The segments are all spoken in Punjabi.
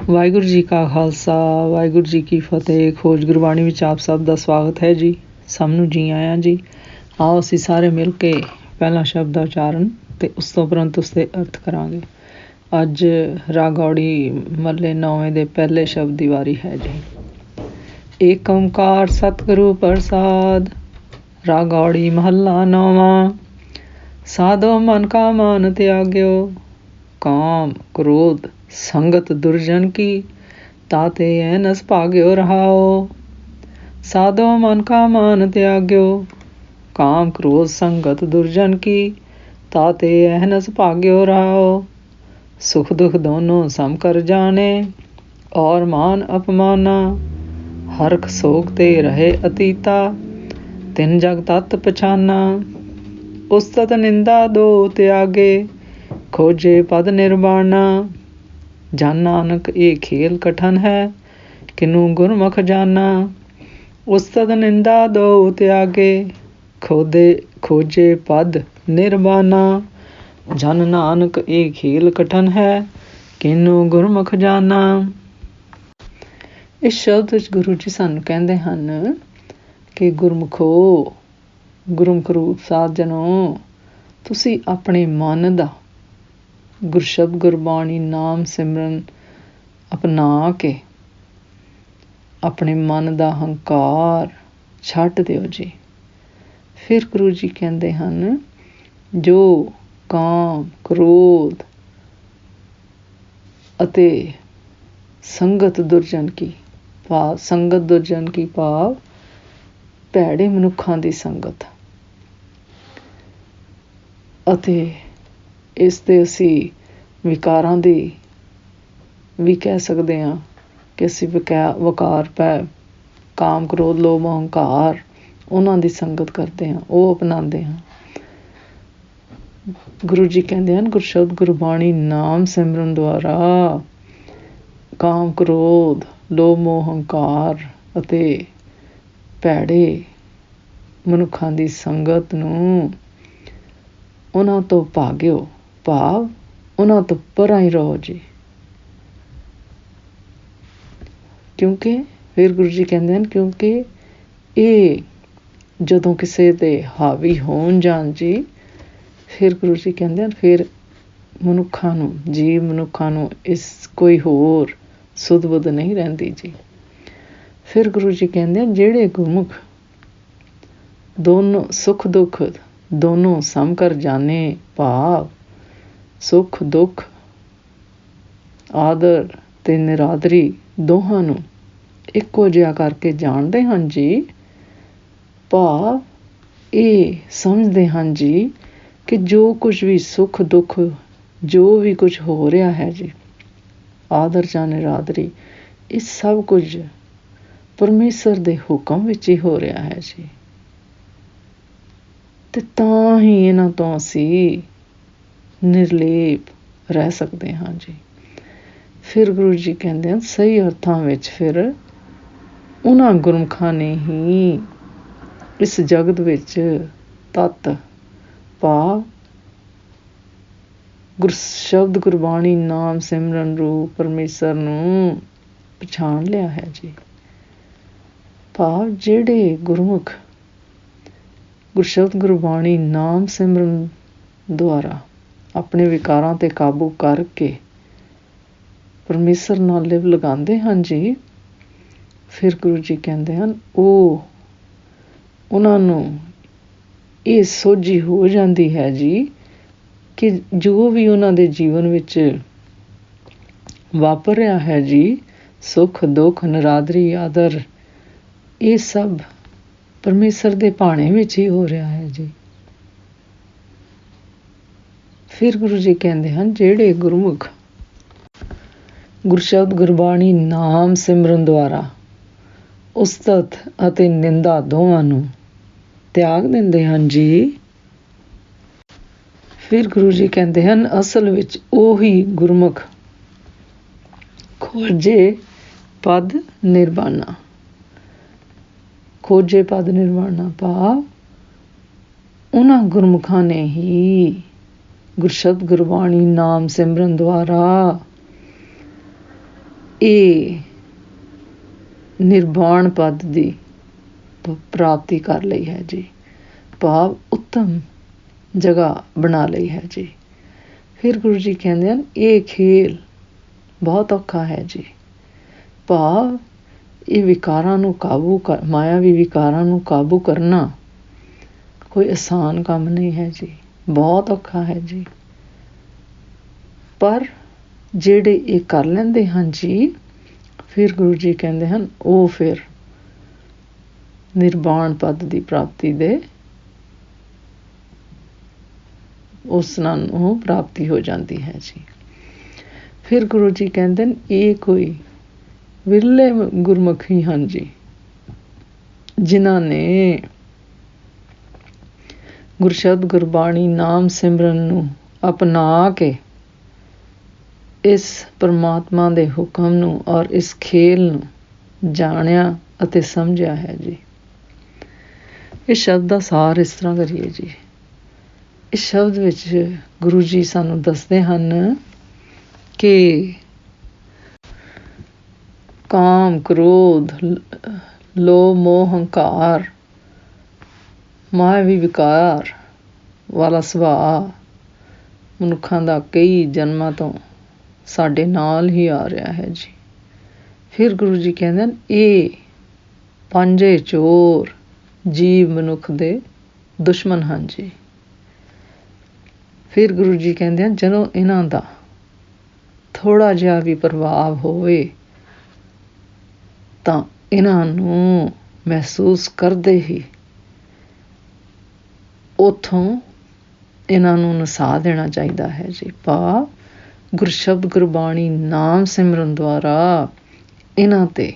ਵਾਹਿਗੁਰੂ ਜੀ ਕਾ ਖਾਲਸਾ ਵਾਹਿਗੁਰੂ ਜੀ ਕੀ ਫਤਿਹ। ਖੋਜ ਗੁਰਬਾਣੀ ਵਿੱਚ ਆਪ ਸਭ ਦਾ ਸਵਾਗਤ ਹੈ ਜੀ। ਸਭ ਨੂੰ ਜੀ ਆਇਆਂ ਜੀ। ਆਓ ਅਸੀਂ ਸਾਰੇ ਮਿਲ ਕੇ ਪਹਿਲਾ ਸ਼ਬਦ ਦਾ ਉਚਾਰਨ ਅਤੇ ਉਸ ਤੋਂ ਉਪਰੰਤ ਉਸਦੇ ਅਰਥ ਕਰਾਂਗੇ। ਅੱਜ ਰਾਗੌੜੀ ਮਹੱਲੇ 9ਵੇਂ ਦੇ ਪਹਿਲੇ ਸ਼ਬਦ ਦੀ ਵਾਰੀ ਹੈ ਜੀ। ਏਕ ਓਂਕਾਰ ਸਤਿਗੁਰੂ ਪ੍ਰਸਾਦ। ਰਾਗੌੜੀ ਮਹੱਲਾ 9ਵਾਂ। ਸਾਧੋ ਮਨ ਕਾ ਮਾਨ ਤਿਆਗਿਓ, ਕਾਮ ਕ੍ਰੋਧ ਸੰਗਤ ਦੁਰਜਨ ਕੀ, ਤਾਤੇ ਐਨਸ ਭਾਗਿਓ ਰਹਾਓ। ਸਾਧੋ ਮਨ ਕਾ ਮਾਨ ਤਿਆਗਿਓ, ਕਾਮ ਕ੍ਰੋਧ ਸੰਗਤ ਦੁਰਜਨ की, ताते अहनस भाग्यो रहाओ। सुख दुख दोनों सम कर जाने, और मान अपमाना, हरख सोग ते रहे अतीता, तिन जग तत् पछाना। उस्तत निंदा दो त्यागे, खोजे पद निर्वाणा। जन नानक ये खेल कठन है, किनू गुरमुख जाना। उस्तत निंदा दो त्यागे, खोजे पद निर्वाणा। जन नानक ये खेल कठन है, किनू ਗੁਰਮੁਖ ਜਾਨਾ। ਇਸ ਸ਼ਬਦ ਵਿੱਚ ਗੁਰੂ ਜੀ ਸਾਨੂੰ ਕਹਿੰਦੇ ਹਨ ਕਿ ਗੁਰਮੁਖੋ, ਗੁਰਮੁਖ ਰੂਪ ਸਾਜਣੋ, ਤੁਸੀਂ ਆਪਣੇ ਮਨ ਦਾ ਗੁਰਸ਼ਬਦ ਗੁਰਬਾਣੀ ਨਾਮ ਸਿਮਰਨ ਅਪਣਾ ਕੇ ਆਪਣੇ ਮਨ ਦਾ ਹੰਕਾਰ ਛੱਡ ਦਿਓ ਜੀ। ਫਿਰ ਗੁਰੂ ਜੀ ਕਹਿੰਦੇ ਹਨ, ਜੋ ਕਾਮ ਕ੍ਰੋਧ ਅਤੇ ਸੰਗਤ ਦੁਰਜਨ ਕੀ ਭਾਵ, ਸੰਗਤ ਦੁਰਜਨ ਕੀ ਭਾਵ ਭੈੜੇ ਮਨੁੱਖਾਂ ਦੀ ਸੰਗਤ, ਅਤੇ ਇਸ ਦੇ ਅਸੀਂ ਵਿਕਾਰਾਂ ਦੀ ਵੀ ਕਹਿ ਸਕਦੇ ਹਾਂ ਕਿ ਅਸੀਂ ਵਕਾਰ ਪੈ ਕਾਮ ਕ੍ਰੋਧ ਲੋਭ ਹੰਕਾਰ ਉਹਨਾਂ ਦੀ ਸੰਗਤ ਕਰਦੇ ਹਾਂ, ਉਹ ਅਪਣਾਉਂਦੇ ਹਾਂ। ਗੁਰੂ ਜੀ ਕਹਿੰਦੇ ਹਨ, ਗੁਰਸ਼ਬਦ ਗੁਰਬਾਣੀ ਨਾਮ ਸਿਮਰਨ ਦੁਆਰਾ ਕਾਮ ਕ੍ਰੋਧ ਲੋਭ ਮੋਹ ਹੰਕਾਰ ਅਤੇ ਭੈੜੇ ਮਨੁੱਖਾਂ ਦੀ ਸੰਗਤ ਨੂੰ ਉਹਨਾਂ ਤੋਂ ਭਾਗਿਓ, ਭਾਵ ਉਹਨਾਂ ਤੋਂ ਪਰਾਂ ਹੀ ਰਹੋ ਜੀ। ਕਿਉਂਕਿ ਫਿਰ ਗੁਰੂ ਜੀ ਕਹਿੰਦੇ ਹਨ, ਕਿਉਂਕਿ ਇਹ ਜਦੋਂ ਕਿਸੇ ਦੇ ਹਾਵੀ ਹੋਣ ਜਾਣ ਜੀ, ਫਿਰ ਗੁਰੂ ਜੀ ਕਹਿੰਦੇ ਹਨ, ਫਿਰ ਮਨੁੱਖਾਂ ਨੂੰ, ਜੀਵ ਮਨੁੱਖਾਂ ਨੂੰ ਇਸ ਕੋਈ ਹੋਰ ਸੁਧ ਬੁੱਧ ਨਹੀਂ ਰਹਿੰਦੀ ਜੀ। ਫਿਰ ਗੁਰੂ ਜੀ ਕਹਿੰਦੇ ਹਨ, ਜਿਹੜੇ ਗੁਰਮੁਖ ਦੋਨੋਂ ਸੁੱਖ ਦੁੱਖ ਦੋਨੋਂ ਸਮ ਕਰ ਜਾਣੇ, ਭਾਵ ਸੁੱਖ ਦੁੱਖ ਆਦਰ ਅਤੇ ਨਿਰਾਦਰੀ ਦੋਹਾਂ ਨੂੰ ਇੱਕੋ ਜਿਹਾ ਕਰਕੇ ਜਾਣਦੇ ਹਨ ਜੀ। ਭਾਵ ਇਹ ਸਮਝਦੇ ਹਨ ਜੀ ਕਿ ਜੋ ਕੁਝ ਵੀ ਸੁੱਖ ਦੁੱਖ, ਜੋ ਵੀ ਕੁਝ ਹੋ ਰਿਹਾ ਹੈ ਜੀ, ਆਦਰ ਜਾਂ ਨਿਰਾਦਰੀ, ਇਹ ਸਭ ਕੁਝ ਪਰਮੇਸ਼ਰ ਦੇ ਹੁਕਮ ਵਿੱਚ ਹੀ ਹੋ ਰਿਹਾ ਹੈ ਜੀ। ਅਤੇ ਤਾਂ ਹੀ ਇਹਨਾਂ ਤੋਂ ਅਸੀਂ ਨਿਰਲੇਪ ਰਹਿ ਸਕਦੇ ਹਾਂ ਜੀ। ਫਿਰ ਗੁਰੂ ਜੀ ਕਹਿੰਦੇ ਹਨ, ਸਹੀ ਅਰਥਾਂ ਵਿੱਚ ਫਿਰ ਉਹਨਾਂ ਗੁਰਮੁਖਾਂ ਨੇ ਹੀ ਇਸ ਜਗਤ ਵਿੱਚ ਤੱਤ ਭਾਵ ਗੁਰਸ਼ਬਦ ਗੁਰਬਾਣੀ ਨਾਮ ਸਿਮਰਨ ਰੂਪ ਪਰਮੇਸ਼ਰ ਨੂੰ ਪਛਾਣ ਲਿਆ ਹੈ ਜੀ। ਭਾਵ ਜਿਹੜੇ ਗੁਰਮੁਖ ਗੁਰਸ਼ਬਦ ਗੁਰਬਾਣੀ ਨਾਮ ਸਿਮਰਨ ਦੁਆਰਾ ਆਪਣੇ ਵਿਕਾਰਾਂ 'ਤੇ ਕਾਬੂ ਕਰਕੇ ਪਰਮੇਸ਼ਰ ਨਾਲ ਲਿਵ ਲਗਾਉਂਦੇ ਹਨ ਜੀ, ਫਿਰ ਗੁਰੂ ਜੀ ਕਹਿੰਦੇ ਹਨ, ਉਹਨਾਂ ਨੂੰ ਇਹ ਸੋਝੀ ਹੋ ਜਾਂਦੀ ਹੈ ਜੀ ਕਿ ਜੋ ਵੀ ਉਹਨਾਂ ਦੇ ਜੀਵਨ ਵਿੱਚ ਵਾਪਰ ਰਿਹਾ ਹੈ ਜੀ, ਸੁੱਖ ਦੁੱਖ ਨਿਰਾਦਰੀ ਆਦਰ, ਇਹ ਸਭ ਪਰਮੇਸ਼ਰ ਦੇ ਭਾਣੇ ਵਿੱਚ ਹੀ ਹੋ ਰਿਹਾ ਹੈ ਜੀ। ਫਿਰ ਗੁਰੂ ਜੀ ਕਹਿੰਦੇ ਹਨ, ਜਿਹੜੇ ਗੁਰਮੁਖ ਗੁਰਸ਼ਬਦ ਗੁਰਬਾਣੀ ਨਾਮ ਸਿਮਰਨ ਦੁਆਰਾ ਉਸਤਤ ਅਤੇ ਨਿੰਦਾ ਦੋਵਾਂ ਨੂੰ ਤਿਆਗ ਦਿੰਦੇ ਹਨ ਜੀ, ਫਿਰ ਗੁਰੂ ਜੀ ਕਹਿੰਦੇ ਹਨ, ਅਸਲ ਵਿੱਚ ਉਹੀ ਗੁਰਮੁਖ ਖੋਜੇ ਪਦ ਨਿਰਵਾਣਾ। ਖੋਜੇ ਪਦ ਨਿਰਵਾਣਾ ਭਾਵ ਉਹਨਾਂ ਗੁਰਮੁਖਾਂ ਨੇ ਹੀ ਗੁਰਸ਼ਬਦ ਗੁਰਬਾਣੀ ਨਾਮ ਸਿਮਰਨ ਦੁਆਰਾ ਇਹ ਨਿਰਵਾਣ ਪਦ ਦੀ ਪ੍ਰਾਪਤੀ ਕਰ ਲਈ ਹੈ ਜੀ, ਭਾਵ ਉੱਤਮ ਜਗ੍ਹਾ ਬਣਾ ਲਈ ਹੈ ਜੀ। ਫਿਰ ਗੁਰੂ ਜੀ ਕਹਿੰਦੇ ਹਨ ਇਹ ਖੇਲ ਬਹੁਤ ਔਖਾ ਹੈ ਜੀ, ਭਾਵ ਇਹ ਵਿਕਾਰਾਂ ਨੂੰ ਕਾਬੂ ਕਰ, ਮਾਇਆਵੀ ਵਿਕਾਰਾਂ ਨੂੰ ਕਾਬੂ ਕਰਨਾ ਕੋਈ ਆਸਾਨ ਕੰਮ ਨਹੀਂ ਹੈ ਜੀ, ਬਹੁਤ ਔਖਾ ਹੈ ਜੀ। ਪਰ ਜਿਹੜੇ ਇਹ ਕਰ ਲੈਂਦੇ ਹਨ ਜੀ, ਫਿਰ ਗੁਰੂ ਜੀ ਕਹਿੰਦੇ ਹਨ ਉਹ ਫਿਰ ਨਿਰਵਾਣ ਪਦ ਦੀ ਪ੍ਰਾਪਤੀ ਦੇ ਉਸ ਨਾਲ ਉਹ ਪ੍ਰਾਪਤੀ ਹੋ ਜਾਂਦੀ ਹੈ ਜੀ। ਫਿਰ ਗੁਰੂ ਜੀ ਕਹਿੰਦੇ ਨੇ ਇਹ ਕੋਈ ਵਿਰਲੇ ਗੁਰਮੁਖੀ ਹਨ ਜੀ, ਜਿਨ੍ਹਾਂ ਨੇ ਗੁਰਸ਼ਬਦ ਗੁਰਬਾਣੀ ਨਾਮ ਸਿਮਰਨ ਨੂੰ ਅਪਣਾ ਕੇ ਇਸ ਪਰਮਾਤਮਾ ਦੇ ਹੁਕਮ ਨੂੰ ਔਰ ਇਸ ਖੇਲ ਨੂੰ ਜਾਣਿਆ ਅਤੇ ਸਮਝਿਆ ਹੈ ਜੀ। ਇਸ ਸ਼ਬਦ ਦਾ ਸਾਰ ਇਸ ਤਰ੍ਹਾਂ ਕਰੀਏ ਜੀ, ਇਸ ਸ਼ਬਦ ਵਿੱਚ ਗੁਰੂ ਜੀ ਸਾਨੂੰ ਦੱਸਦੇ ਹਨ ਕਿ ਕਾਮ, ਕ੍ਰੋਧ, ਲੋਭ, ਮੋਹ, ਹੰਕਾਰ, ਮਾਇਆਵੀ ਵਿਕਾਰ ਵਾਲਾ ਸੁਭਾਅ ਮਨੁੱਖਾਂ ਦਾ ਕਈ ਜਨਮਾਂ ਤੋਂ ਸਾਡੇ ਨਾਲ ਹੀ ਆ ਰਿਹਾ ਹੈ ਜੀ। ਫਿਰ ਗੁਰੂ ਜੀ ਕਹਿੰਦੇ ਹਨ ਇਹ ਪੰਜੇ ਚੋਰ ਜੀਵ ਮਨੁੱਖ ਦੇ ਦੁਸ਼ਮਣ ਹਨ ਜੀ। ਫਿਰ ਗੁਰੂ ਜੀ ਕਹਿੰਦੇ ਹਨ ਜਦੋਂ ਇਹਨਾਂ ਦਾ ਥੋੜ੍ਹਾ ਜਿਹਾ ਵੀ ਪ੍ਰਭਾਵ ਹੋਵੇ ਤਾਂ ਇਹਨਾਂ ਨੂੰ ਮਹਿਸੂਸ ਕਰਦੇ ਹੀ ਉੱਥੋਂ ਇਹਨਾਂ ਨੂੰ ਨਸਾ ਦੇਣਾ ਚਾਹੀਦਾ ਹੈ ਜੀ, ਭਾਵ ਗੁਰਸ਼ਬਦ ਗੁਰਬਾਣੀ ਨਾਮ ਸਿਮਰਨ ਦੁਆਰਾ ਇਹਨਾਂ 'ਤੇ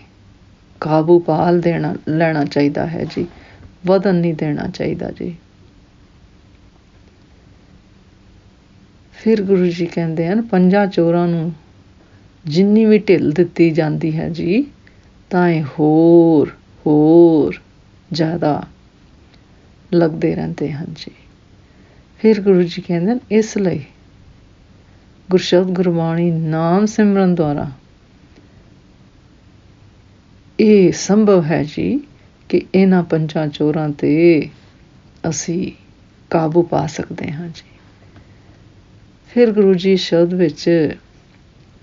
ਕਾਬੂ ਪਾ ਲੈਣਾ ਚਾਹੀਦਾ ਹੈ ਜੀ, ਵਧਣ ਨਹੀਂ ਦੇਣਾ ਚਾਹੀਦਾ ਜੀ। ਫਿਰ ਗੁਰੂ ਜੀ ਕਹਿੰਦੇ ਹਨ ਪੰਜਾਂ ਚੋਰਾਂ ਨੂੰ ਜਿੰਨੀ ਵੀ ਢਿੱਲ ਦਿੱਤੀ ਜਾਂਦੀ ਹੈ ਜੀ, ਤਾਂ ਇਹ ਹੋਰ ਜ਼ਿਆਦਾ ਲੱਗਦੇ ਰਹਿੰਦੇ ਹਨ ਜੀ। ਫਿਰ ਗੁਰੂ ਜੀ ਕਹਿੰਦੇ ਹਨ ਇਸ ਲਈ ਗੁਰਸ਼ਬਦ ਗੁਰਬਾਣੀ ਨਾਮ ਸਿਮਰਨ ਦੁਆਰਾ ਇਹ ਸੰਭਵ ਹੈ ਜੀ ਕਿ ਇਹਨਾਂ ਪੰਜਾਂ ਚੋਰਾਂ 'ਤੇ ਅਸੀਂ ਕਾਬੂ ਪਾ ਸਕਦੇ ਹਾਂ ਜੀ। ਫਿਰ ਗੁਰੂ ਜੀ ਸ਼ਬਦ ਵਿੱਚ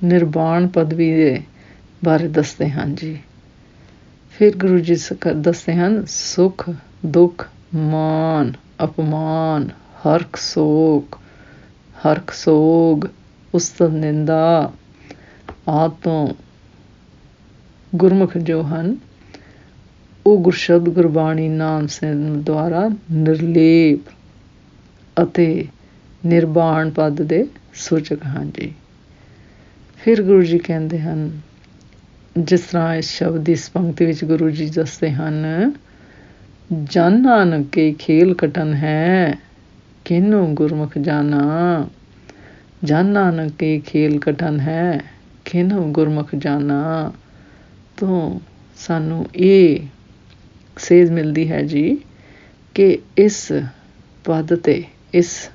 ਨਿਰਵਾਣ ਪਦਵੀ ਦੇ ਬਾਰੇ ਦੱਸਦੇ ਹਨ ਜੀ। ਫਿਰ ਗੁਰੂ ਜੀ ਦੱਸਦੇ ਹਨ ਸੁੱਖ, ਦੁੱਖ, ਮਾਨ, ਅਪਮਾਨ, ਹਰਖ ਸੋਗ, ਉਸਤਤ, ਨਿੰਦਾ ਆਦਿ ਤੋਂ ਗੁਰਮੁਖ ਜੋ ਹਨ ਉਹ ਗੁਰਸ਼ਬਦ ਗੁਰਬਾਣੀ ਨਾਮ ਸਿਮਰਨ ਦੁਆਰਾ ਨਿਰਲੇਪ ਅਤੇ ਨਿਰਵਾਣ ਪਦ ਦੇ ਸੂਚਕ ਹਨ ਜੀ। ਫਿਰ ਗੁਰੂ ਜੀ ਕਹਿੰਦੇ ਹਨ ਜਿਸ ਤਰ੍ਹਾਂ ਇਸ ਸ਼ਬਦ ਦੀ ਇਸ ਪੰਕਤੀ ਵਿੱਚ ਗੁਰੂ ਜੀ ਦੱਸਦੇ ਹਨ ਜਨ ਨਾਨਕ ਕੇ ਖੇਲ ਕਟਨ ਹੈ ਕਿਹਨੂੰ ਗੁਰਮੁਖ ਜਾਣਾ, ਜਨ ਨਾਨਕ ਕੇ ਖੇਲ ਕਟਨ ਹੈ ਕਿਹਨੂੰ ਗੁਰਮੁਖ ਜਾਣਾ। ਤੋਂ ਸਾਨੂੰ ਇਹ ਸੇਧ ਮਿਲਦੀ ਹੈ ਜੀ ਕਿ ਇਸ ਪਦ 'ਤੇ, ਇਸ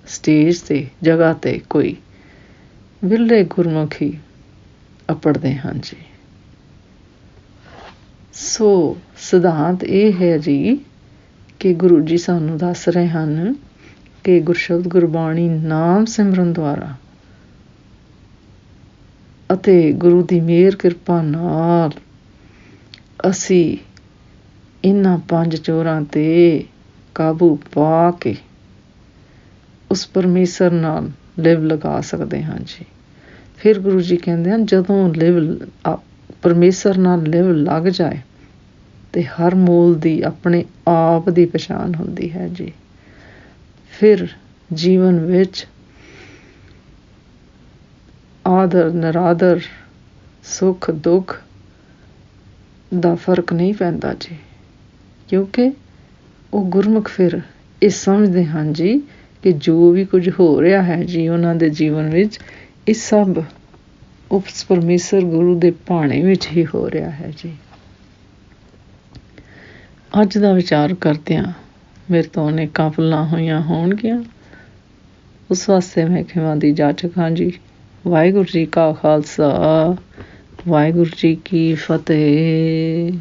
ਸਟੇਜ 'ਤੇ, ਜਗ੍ਹਾ 'ਤੇ ਕੋਈ ਵਿਰਲੇ ਗੁਰਮੁਖੀ ਅਪੜਦੇ ਹਨ ਜੀ। ਸੋ ਸਿਧਾਂਤ ਇਹ ਹੈ ਜੀ ਕਿ ਗੁਰੂ ਜੀ ਸਾਨੂੰ ਦੱਸ ਰਹੇ ਹਨ ਕਿ ਗੁਰਸ਼ਬਦ ਗੁਰਬਾਣੀ ਨਾਮ ਸਿਮਰਨ ਦੁਆਰਾ ਅਤੇ ਗੁਰੂ ਦੀ ਮਿਹਰ ਕਿਰਪਾ ਨਾਲ ਅਸੀਂ ਇਹਨਾਂ ਪੰਜ ਚੋਰਾਂ 'ਤੇ ਕਾਬੂ ਪਾ ਕੇ ਉਸ ਪਰਮੇਸ਼ਰ ਨਾਲ ਲਿਵ ਲਗਾ ਸਕਦੇ ਹਾਂ ਜੀ। ਫਿਰ ਗੁਰੂ ਜੀ ਕਹਿੰਦੇ ਹਨ ਜਦੋਂ ਪਰਮੇਸ਼ਰ ਨਾਲ ਲਿਵ ਲੱਗ ਜਾਏ ਤੇ ਹਰ ਮੂਲ ਦੀ ਆਪਣੇ ਆਪ ਦੀ ਪਛਾਣ ਹੁੰਦੀ ਹੈ ਜੀ। ਫਿਰ ਜੀਵਨ ਵਿੱਚ ਆਦਰ ਨਿਰਾਦਰ, ਸੁੱਖ ਦੁੱਖ ਦਾ ਫਰਕ ਨਹੀਂ ਪੈਂਦਾ ਜੀ, ਕਿਉਂਕਿ ਉਹ ਗੁਰਮੁਖ ਫਿਰ ਇਹ ਸਮਝਦੇ ਹਨ ਜੀ ਕਿ ਜੋ ਵੀ ਕੁਝ ਹੋ ਰਿਹਾ ਹੈ ਜੀ ਉਹਨਾਂ ਦੇ ਜੀਵਨ ਵਿੱਚ ਇਹ ਸਭ ਉਸ ਪਰਮੇਸ਼ਰ ਗੁਰੂ ਦੇ ਭਾਣੇ ਵਿੱਚ ਹੀ ਹੋ ਰਿਹਾ ਹੈ ਜੀ। ਅੱਜ ਦਾ ਵਿਚਾਰ ਕਰਦਿਆਂ ਮੇਰੇ ਤੋਂ ਅਨੇਕਾਂ ਭੁੱਲਾਂ ਹੋਈਆਂ ਹੋਣਗੀਆਂ, ਉਸ ਵਾਸਤੇ ਮੈਂ ਖਿਮਾ ਦੀ ਜਾਚਕ ਹਾਂ ਜੀ। ਵਾਹਿਗੁਰੂ ਜੀ ਕਾ ਖਾਲਸਾ, ਵਾਹਿਗੁਰੂ ਜੀ ਕੀ ਫਤਿਹ।